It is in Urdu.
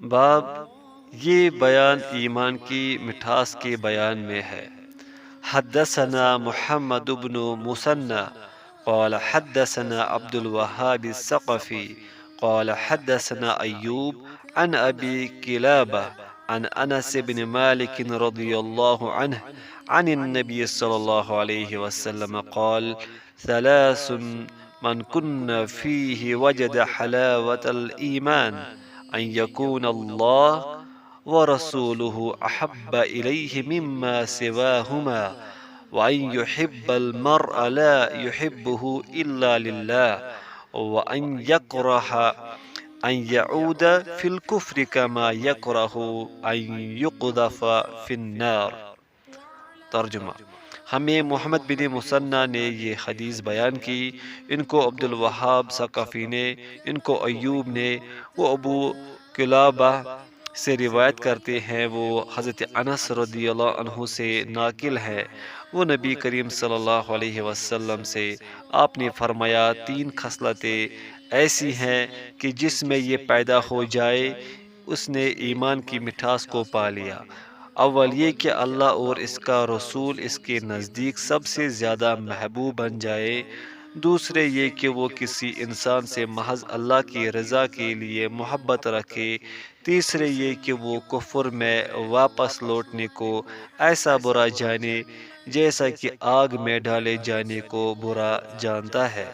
باب یہ بیان ایمان کی مٹھاس کے بیان میں ہے۔ حدثنا محمد بن مسنى قال حدثنا عبد الوهاب الثقفي قال حدثنا أيوب عن أبي كلابة عن أنس بن مالك رضي الله عنه عن النبي صلى الله عليه وسلم قال ثلاث من كن فيه وجد حلاوة الإيمان أن يكون الله ورسوله أحب إليه مما سواهما وأن يحب المرء لا يحبه إلا لله وأن يكره أن يعود في الكفر كما يكره أن يقذف في النار۔ ترجمہ: ہمیں محمد بن مثنى نے یہ حدیث بیان کی، ان کو عبد الوہاب ثقفی نے، ان کو ایوب نے، وہ ابو کلابہ سے روایت کرتے ہیں، وہ حضرت انس رضی اللہ عنہ سے ناقل ہے، وہ نبی کریم صلی اللہ علیہ وسلم سے آپ نے فرمایا تین خصلتیں ایسی ہیں کہ جس میں یہ پیدا ہو جائے اس نے ایمان کی مٹھاس کو پا لیا۔ اول یہ کہ اللہ اور اس کا رسول اس کے نزدیک سب سے زیادہ محبوب بن جائے، دوسرے یہ کہ وہ کسی انسان سے محض اللہ کی رضا کے لیے محبت رکھے، تیسرے یہ کہ وہ کفر میں واپس لوٹنے کو ایسا برا جانے جیسا کہ آگ میں ڈالے جانے کو برا جانتا ہے۔